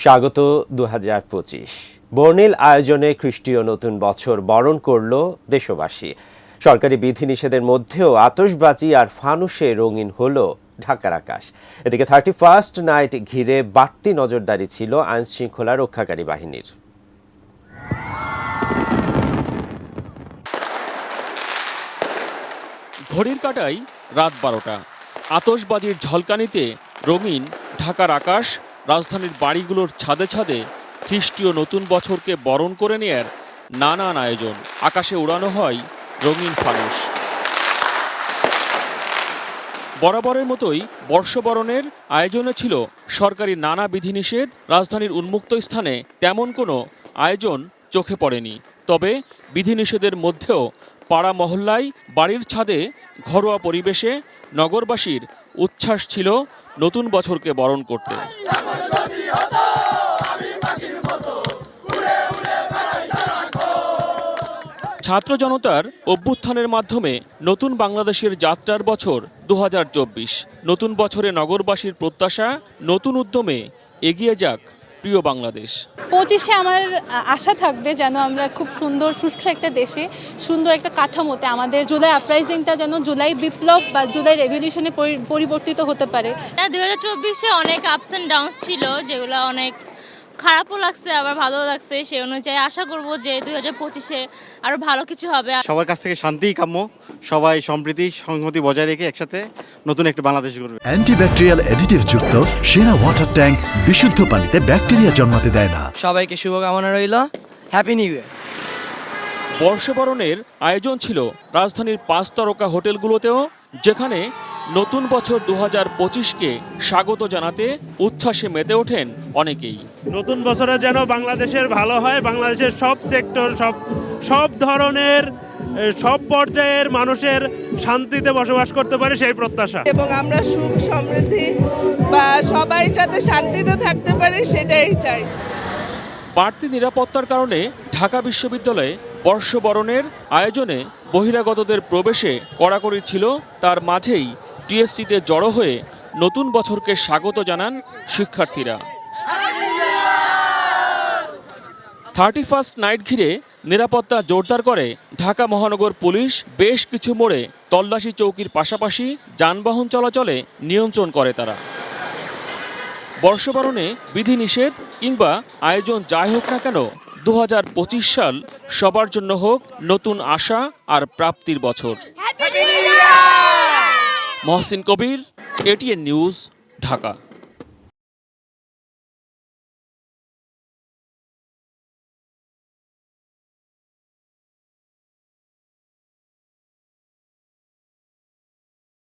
স্বাগত 2025 বর্ণিল আয়োজনে খ্রিস্টীয় নতুন বছর বরণ করল দেশবাসী। সরকারি বিধিনিষেধের মধ্যেও আতশবাজি আর ফানুসে রঙিন হলো ঢাকার আকাশ। এদিকে 31st নাইট ঘিরে বাড়তি নজরদারি ছিল আইন শৃঙ্খলা রক্ষাকারী বাহিনীর। ঘড়ির কাঁটায় রাত 12টা। আতশবাজির ঝলকানিতে রঙিন ঢাকার আকাশ। রাজধানীর বাড়িগুলোর ছাদে ছাদে খ্রিস্টীয় নতুন বছরকে বরণ করে নেয়ার নানান আয়োজন। আকাশে উড়ানো হয় রঙিন ফানুস। বরাবরের মতোই বর্ষবরণের আয়োজনে ছিল সরকারি নানা বিধিনিষেধ। রাজধানীর উন্মুক্ত স্থানে তেমন কোনো আয়োজন চোখে পড়েনি। তবে বিধিনিষেধের মধ্যেও পাড়া মহল্লায়, বাড়ির ছাদে ঘরোয়া পরিবেশে নগরবাসীর উচ্ছ্বাস ছিল নতুন বছরকে বরণ করতে। ছাত্র জনতার অভ্যুত্থানের মাধ্যমে নতুন বাংলাদেশের যাত্রার বছর 2024। নতুন বছরে নগরবাসীর প্রত্যাশা, নতুন উদ্যমে এগিয়ে যাক প্রিয় বাংলাদেশ। 25-এ আমার আশা থাকবে যেন আমরা খুব সুন্দর সুষ্ঠু একটা দেশে, সুন্দর একটা কাঠামোতে আমাদের জুলাই আপরাইজিংটা যেন জুলাই বিপ্লব বা জুলাই রেভলিউশনে পরিবর্তিত হতে পারে। 2024-এ অনেক আপস অ্যান্ড ডাউনস ছিল, যেগুলো অনেক খারাপও লাগছে আবার ভালো লাগছে। সেই অনুযায়ী আশা করব যে 2025-এ আরো ভালো কিছু হবে। সবার কাছ থেকে শান্তিই কাম্য, সবাই সম্প্রীতি সংহতি বজায় রেখে একসাথে নতুন একটা বাংলাদেশ গড়বে। অ্যান্টিব্যাকটেরিয়াল অ্যাডিটিভ যুক্ত সেরা ওয়াটার ট্যাঙ্ক বিশুদ্ধ পানিতে ব্যাকটেরিয়া জন্মাতে দেয় না। সবাইকে শুভকামনা রইল, হ্যাপি নিউ ইয়ার। বর্ষবরণের আয়োজন ছিল রাজধানীর 5 তারকা হোটেলগুলোতেও, যেখানে নতুন বছর 2025-কে স্বাগত জানাতে উচ্ছ্বাসে মেতে ওঠেন অনেকেই। নতুন বছরে যেন বাংলাদেশের ভালো হয়, বাংলাদেশের সব সেক্টর, সব ধরনের, সব পর্যায়ের মানুষের শান্তিতে বসবাস করতে পারে সেই প্রত্যাশা। এবং আমরা সুখ সমৃদ্ধি বা সবাই যাতে শান্তিতে থাকতে পারে সেটাই চাই। বাড়তি নিরাপত্তার কারণে ঢাকা বিশ্ববিদ্যালয়ে বর্ষবরণের আয়োজনে বহিরাগতদের প্রবেশে কড়াকড়ি ছিল। তার মাঝেই টিএসসিতে জড়ো হয়ে নতুন বছরকে স্বাগত জানান শিক্ষার্থীরা। 31st নাইট ঘিরে নিরাপত্তা জোরদার করে ঢাকা মহানগর পুলিশ। বেশ কিছু মোড়ে তল্লাশি চৌকির পাশাপাশি যানবাহন চলাচলে নিয়ন্ত্রণ করে তারা। বর্ষবরণে বিধিনিষেধ কিংবা আয়োজন যাই হোক না কেন, 2025 সাল সবার জন্য হোক নতুন আশা আর প্রাপ্তির বছর। মহসিন কবির, এটিএন নিউজ, ঢাকা।